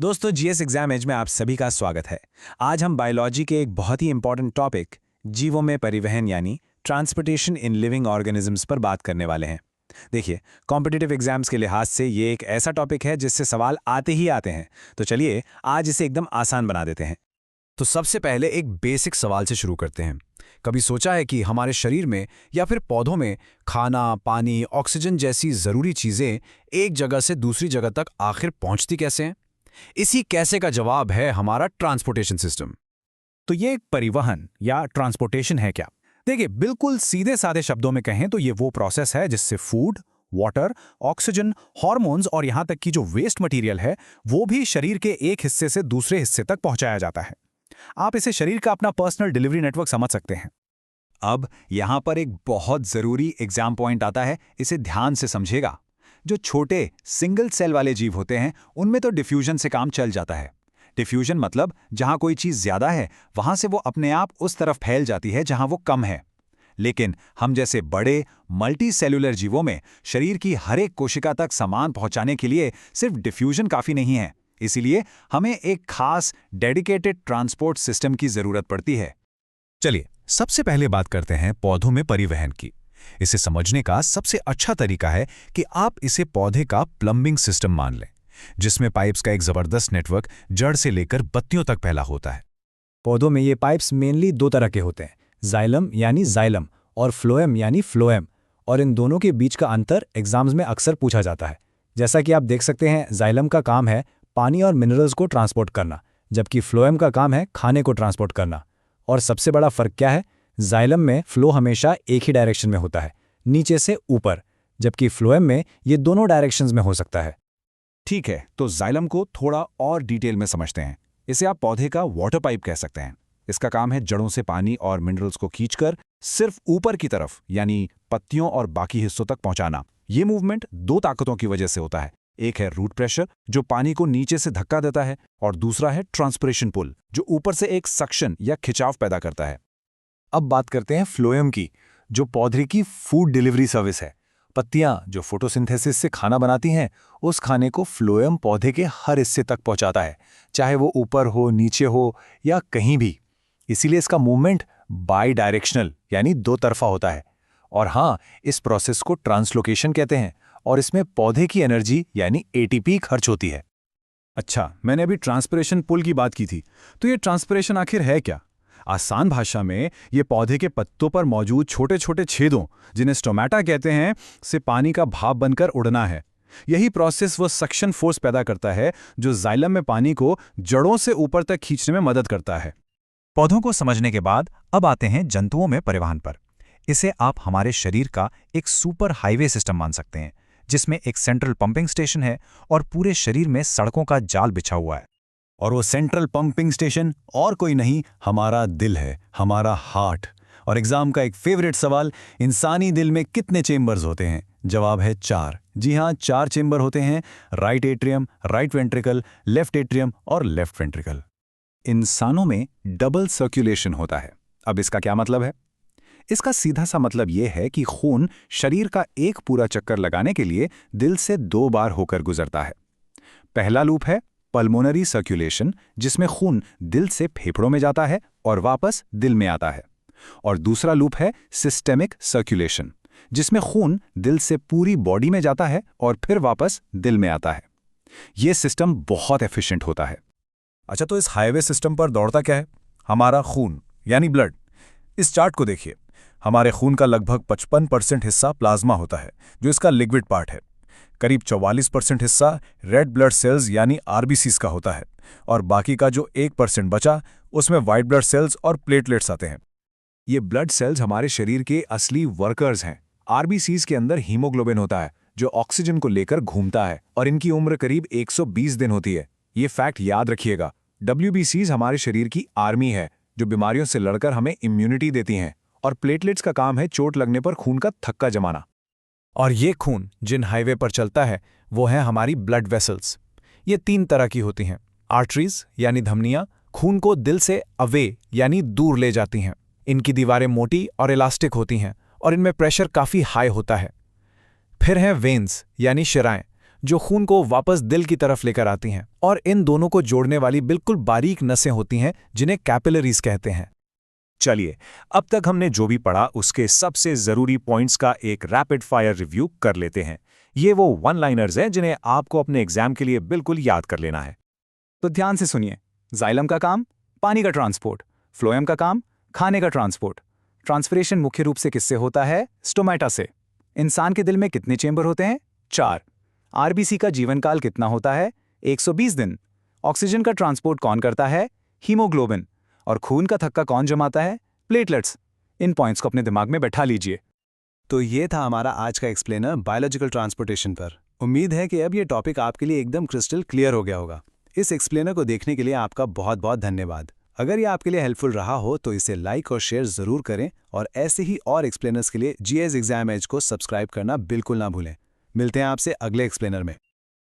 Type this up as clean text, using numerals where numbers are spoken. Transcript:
दोस्तों GS exam as में आप सभी का स्वागत है। आज हम बायोलॉजी के एक बहुत ही इंपॉर्टेंट टॉपिक जीवों में परिवहन यानी ट्रांसपोर्टेशन इन लिविंग ऑर्गेनिजम्स पर बात करने वाले हैं। देखिए, कॉम्पिटिटिव एग्जाम्स के लिहाज से ये एक ऐसा टॉपिक है जिससे सवाल आते ही आते हैं, तो चलिए आज इसे एकदम आसान बना देते हैं। तो सबसे पहले एक बेसिक सवाल से शुरू करते हैं। कभी सोचा है कि हमारे शरीर में या फिर पौधों में खाना, पानी, ऑक्सीजन जैसी जरूरी चीजें एक जगह से दूसरी जगह तक आखिर पहुंचती कैसे हैं? इसी कैसे का जवाब है हमारा ट्रांसपोर्टेशन सिस्टम। तो ये एक परिवहन या ट्रांसपोर्टेशन है क्या? देखिए, बिल्कुल सीधे साधे शब्दों में कहें तो ये वो प्रोसेस है जिससे फूड, वाटर, ऑक्सीजन, हार्मोन्स और यहाँ तक कि जो वेस्ट मटेरियल है वो भी शरीर के एक हिस्से से दूसरे हिस्से तक पहुंचाया जाता है। आप इसे शरीर का अपना पर्सनल डिलीवरी नेटवर्क समझ सकते हैं। अब यहां पर एक बहुत जरूरी एग्जाम पॉइंट आता है, इसे ध्यान से समझिएगा। जो छोटे सिंगल सेल वाले जीव होते हैं उनमें तो डिफ्यूजन से काम चल जाता है। डिफ्यूजन मतलब जहां कोई चीज ज्यादा है वहां से वो अपने आप उस तरफ फैल जाती है जहां वो कम है। लेकिन हम जैसे बड़े मल्टी सेलुलर जीवों में शरीर की हर एक कोशिका तक सामान पहुंचाने के लिए सिर्फ डिफ्यूजन काफी नहीं है। इसीलिए हमें एक खास डेडिकेटेड ट्रांसपोर्ट सिस्टम की जरूरत पड़ती है। चलिए सबसे पहले बात करते हैं पौधों में परिवहन की। इसे समझने का सबसे अच्छा तरीका है कि आप इसे पौधे का प्लम्बिंग सिस्टम मान लें, जिसमें पाइप्स का एक जबरदस्त नेटवर्क जड़ से लेकर पत्तियों तक फैला होता है। पौधों में ये पाइप्स मेनली दो तरह के होते हैं, जाइलम यानी जाइलम और फ्लोएम यानी फ्लोएम। और इन दोनों के बीच का अंतर एग्जाम्स में अक्सर पूछा जाता है। जैसा कि आप देख सकते हैं, जाइलम का काम है पानी और मिनरल्स को ट्रांसपोर्ट करना, जबकि फ्लोएम का काम है खाने को ट्रांसपोर्ट करना। और सबसे बड़ा फर्क क्या है? जाइलम में फ्लो हमेशा एक ही डायरेक्शन में होता है, नीचे से ऊपर, जबकि फ्लोएम में ये दोनों डायरेक्शंस में हो सकता है। ठीक है, तो जाइलम को थोड़ा और डिटेल में समझते हैं। इसे आप पौधे का वाटर पाइप कह सकते हैं। इसका काम है जड़ों से पानी और मिनरल्स को खींचकर सिर्फ ऊपर की तरफ यानी पत्तियों और बाकी हिस्सों तक पहुंचाना। ये मूवमेंट दो ताकतों की वजह से होता है। एक है रूट प्रेशर जो पानी को नीचे से धक्का देता है, और दूसरा है ट्रांसपिरेशन पुल जो ऊपर से एक सक्शन या खिंचाव पैदा करता है। अब बात करते हैं फ्लोएम की, जो पौधे की फूड डिलीवरी सर्विस है। पत्तियां जो फोटोसिंथेसिस से खाना बनाती हैं, उस खाने को फ्लोएम पौधे के हर हिस्से तक पहुंचाता है, चाहे वो ऊपर हो, नीचे हो या कहीं भी। इसीलिए इसका मूवमेंट बाई डायरेक्शनल यानी दो तरफा होता है। और हाँ, इस प्रोसेस को ट्रांसलोकेशन कहते हैं, और इसमें पौधे की एनर्जी यानी एटीपी खर्च होती है। अच्छा, मैंने अभी ट्रांसपिरेशन पुल की बात की थी, तो ये ट्रांसपिरेशन आखिर है क्या? आसान भाषा में ये पौधे के पत्तों पर मौजूद छोटे छोटे छेदों, जिन्हें स्टोमेटा कहते हैं, से पानी का भाप बनकर उड़ना है। यही प्रोसेस वो सक्शन फोर्स पैदा करता है जो जाइलम में पानी को जड़ों से ऊपर तक खींचने में मदद करता है। पौधों को समझने के बाद अब आते हैं जंतुओं में परिवहन पर। इसे आप हमारे शरीर का एक सुपर हाईवे सिस्टम मान सकते हैं, जिसमें एक सेंट्रल पंपिंग स्टेशन है और पूरे शरीर में सड़कों का जाल बिछा हुआ है। और वो सेंट्रल पंपिंग स्टेशन और कोई नहीं, हमारा दिल है, हमारा हार्ट। और एग्जाम का एक फेवरेट सवाल, इंसानी दिल में कितने चेंबर्स होते हैं? जवाब है 4। जी हाँ, 4 चेंबर होते हैं, right atrium, right ventricle, left atrium और लेफ्ट वेंट्रिकल। इंसानों में डबल सर्कुलेशन होता है। अब इसका क्या मतलब है? इसका सीधा सा मतलब यह है कि खून शरीर का एक पूरा चक्कर लगाने के लिए दिल से 2 बार होकर गुजरता है। पहला लूप है पल्मोनरी सर्कुलेशन, जिसमें खून दिल से फेफड़ों में जाता है और वापस दिल में आता है। और दूसरा लूप है सिस्टेमिक सर्कुलेशन, जिसमें खून दिल से पूरी बॉडी में जाता है और फिर वापस दिल में आता है। यह सिस्टम बहुत एफिशिएंट होता है। अच्छा, तो इस हाईवे सिस्टम पर दौड़ता क्या है? हमारा खून यानी ब्लड। इस चार्ट को देखिए। हमारे खून का लगभग 55% हिस्सा प्लाज्मा होता है, जो इसका लिक्विड पार्ट है। करीब 44% हिस्सा रेड ब्लड सेल्स यानी आरबीसीज का होता है, और बाकी का जो 1% बचा, उसमें वाइट ब्लड सेल्स और प्लेटलेट्स आते हैं। ये ब्लड सेल्स हमारे शरीर के असली वर्कर्स हैं। आरबीसीज के अंदर हीमोग्लोबिन होता है जो ऑक्सीजन को लेकर घूमता है, और इनकी उम्र करीब 120 दिन होती है। ये फैक्ट याद रखिएगा। डब्ल्यूबीसीज हमारे शरीर की आर्मी है जो बीमारियों से लड़कर हमें इम्यूनिटी देती हैं, और प्लेटलेट्स का काम है चोट लगने पर खून का थक्का जमाना। और ये खून जिन हाईवे पर चलता है वो है हमारी ब्लड वेसल्स। ये 3 तरह की होती हैं। आर्टरीज यानी धमनियां खून को दिल से अवे यानी दूर ले जाती हैं। इनकी दीवारें मोटी और इलास्टिक होती हैं और इनमें प्रेशर काफ़ी हाई होता है। फिर हैं वेन्स यानी शिराएं, जो खून को वापस दिल की तरफ लेकर आती हैं, और इन दोनों को जोड़ने वाली बिल्कुल बारीक नसें होती हैं जिन्हें कैपिलरीज कहते हैं। चलिए, अब तक हमने जो भी पढ़ा उसके सबसे ज़रूरी पॉइंट्स का एक रैपिड फायर रिव्यू कर लेते हैं। ये वो वन लाइनर्स हैं जिन्हें आपको अपने एग्जाम के लिए बिल्कुल याद कर लेना है। तो ध्यान से सुनिए। जाइलम का काम पानी का ट्रांसपोर्ट, फ्लोएम का काम खाने का ट्रांसपोर्ट। ट्रांसपिरेशन मुख्य रूप से किससे होता है? स्टोमेटा से। इंसान के दिल में कितने चेंबर होते हैं? 4। आरबीसी का जीवन काल कितना होता है? 120 दिन। ऑक्सीजन का ट्रांसपोर्ट कौन करता है? हीमोग्लोबिन। और खून का थक्का कौन जमाता है? प्लेटलेट्स। इन पॉइंट्स को अपने दिमाग में बैठा लीजिए। तो ये था हमारा आज का एक्सप्लेनर बायोलॉजिकल ट्रांसपोर्टेशन पर। उम्मीद है कि अब ये टॉपिक आपके लिए एकदम क्रिस्टल क्लियर हो गया होगा। इस एक्सप्लेनर को देखने के लिए आपका बहुत बहुत धन्यवाद। अगर ये आपके लिए हेल्पफुल रहा हो तो इसे लाइक और शेयर ज़रूर करें, और ऐसे ही और एक्सप्लेनर्स के लिए जीएस एग्जाम एज को सब्सक्राइब करना बिल्कुल ना भूलें। मिलते हैं आपसे अगले एक्सप्लेनर में।